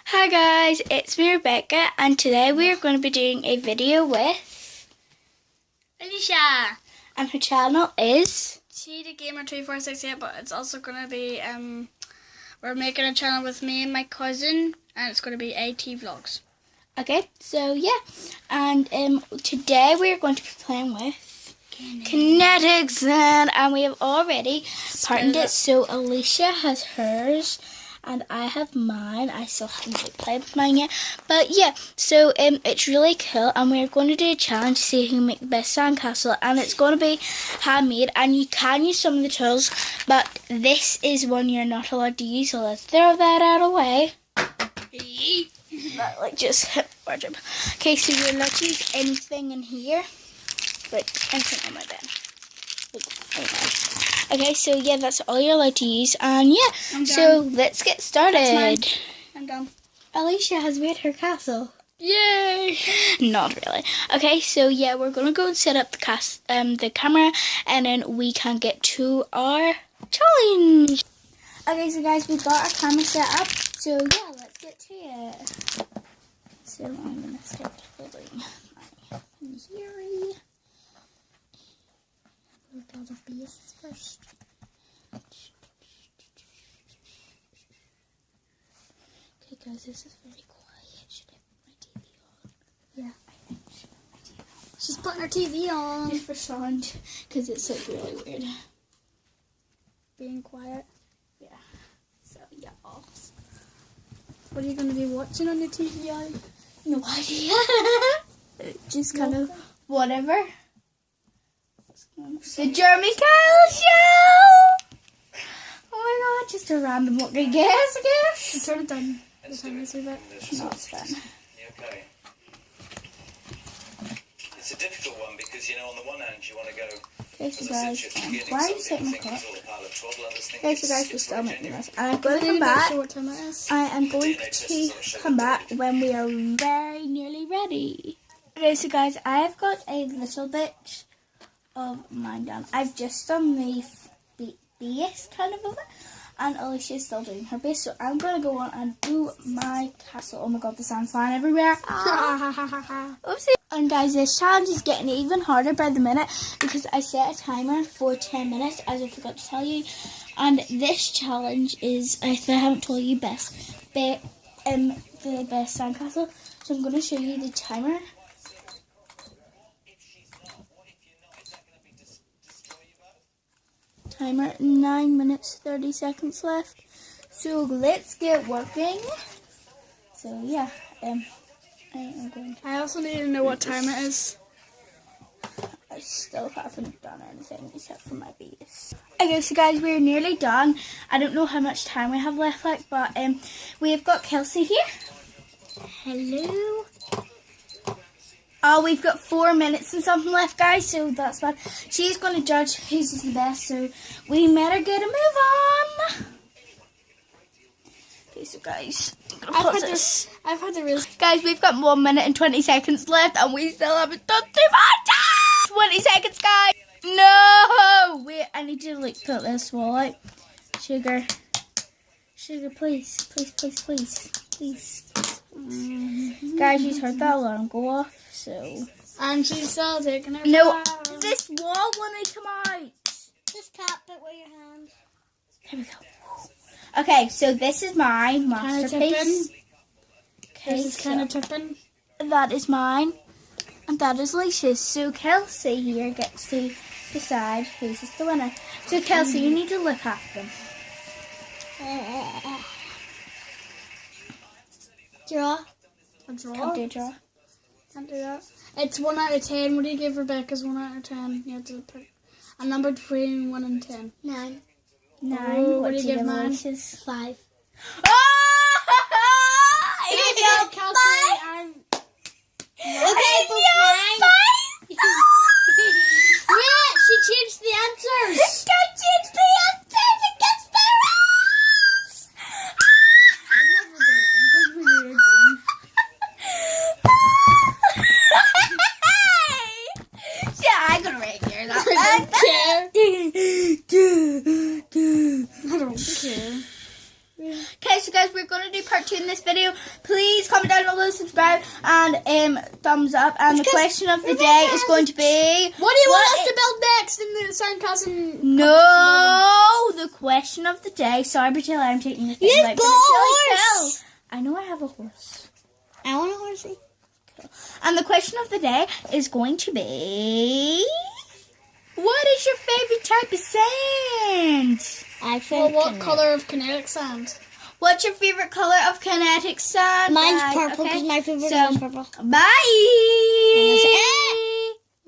Hi guys, it's me Rebecca, and today we are going to be doing a video with Alicia, and her channel is Cheetah Gamer 2468, but it's also going to be we're making a channel with me and my cousin, and it's going to be AT Vlogs. Okay, so yeah, and today we are going to be playing with kinetics, and we have already partnered it. So Alicia has hers and I have mine. I still haven't played with mine yet, but yeah, so it's really cool, and we're going to do a challenge to see who can make the best sandcastle, and it's going to be handmade, and you can use some of the tools, but this is one you're not allowed to use, so let's throw that out of the way. That, like, just hit wardrobe. Okay, so you're allowed to use anything in here, but anything on my bed. Okay, so yeah, that's all you're allowed to use, and yeah, so let's get started. I'm done. Alicia has made her castle. Yay! Not really. Okay, so yeah, we're gonna go and set up the camera, and then we can get to our challenge. Okay, so guys, we've got our camera set up, so yeah, let's get to it. So I'm gonna start building my theory. We'll build a base first. Okay guys, this is very quiet. Should I put my TV on? Yeah, I think I should put my TV on. She's putting her TV on. Just for sound, because it's like really weird. Being quiet. Yeah. So yeah. What are you going to be watching on your TV? No idea. Just kind of whatever. The Jeremy Kyle Show! Oh my god, just a random lucky guess, I guess. Turn it down. The time is a bit. No, it's done. Okay. It's a difficult one because, you know, on the one hand you want to go. Okay, so guys, why are you setting my clock? Okay, so guys, we're still making this. And I'm going to come back. What time it is. I am going to come back when we are very nearly ready. Okay, so guys, I've got a little bit of mine done. I've just done the base kind of it, and Alicia's still doing her base, so I'm gonna go on and do my castle. Oh my god, the sand's flying everywhere. Oopsie. And guys, this challenge is getting even harder by the minute because I set a timer for 10 minutes, as I forgot to tell you. And this challenge is, if I haven't told you, the best sandcastle. So I'm gonna show you the timer. Timer, 9 minutes 30 seconds left. So let's get working. So yeah, I also need to know what time it is. I still haven't done anything except for my base. Okay, so guys, we're nearly done. I don't know how much time we have left, but we've got Kelsey here. Hello. Oh, we've got 4 minutes and something left, guys, so that's bad. She's going to judge whose is the best, so we better get a move on. Okay, so guys, I've had the real. Guys, we've got 1 minute and 20 seconds left, and we still haven't done too much. 20 seconds, guys. No! Wait, I need to, like, put this wall out. Sugar, please, please, please, please, please. Guys, she's heard that alarm go off, so. And she's still taking her. No, this wall when I come out. Just tap it with your hand. There we go. Okay, so this is my masterpiece. Okay, This is kind of tipping. that is mine, and that is Alicia's. So Kelsey here gets to decide whose is the winner. So Kelsey, you need to look at them. Draw. A draw? Can't do a draw. Can't do that. It's 1 out of 10. What do you give Rebecca's 1 out of 10? You have to pick a number between 1 and 10. 9. Oh, what do you give mine? Alicia's? 5. Oh! Here you go, Kelsey. I'm... Okay, yeah, she changed the answers. Can't change the answers against the rules! I've never done anything when you were doing. Yeah, I could rate here. I don't care. I don't care. Okay, so guys, this video, please comment down below, subscribe, and thumbs up. And the question of the day is going to be... What do you want us to build next in the sarcasm? No, the question of the day. Sorry, Bertilla, I'm taking this. You've got a horse. I know I have a horse. I want a horsey. And the question of the day is going to be... What is your favorite type of sand? I think. Well, what color of kinetic sand? What's your favorite color of kinetic sand? Mine's purple because my favorite is purple. Bye!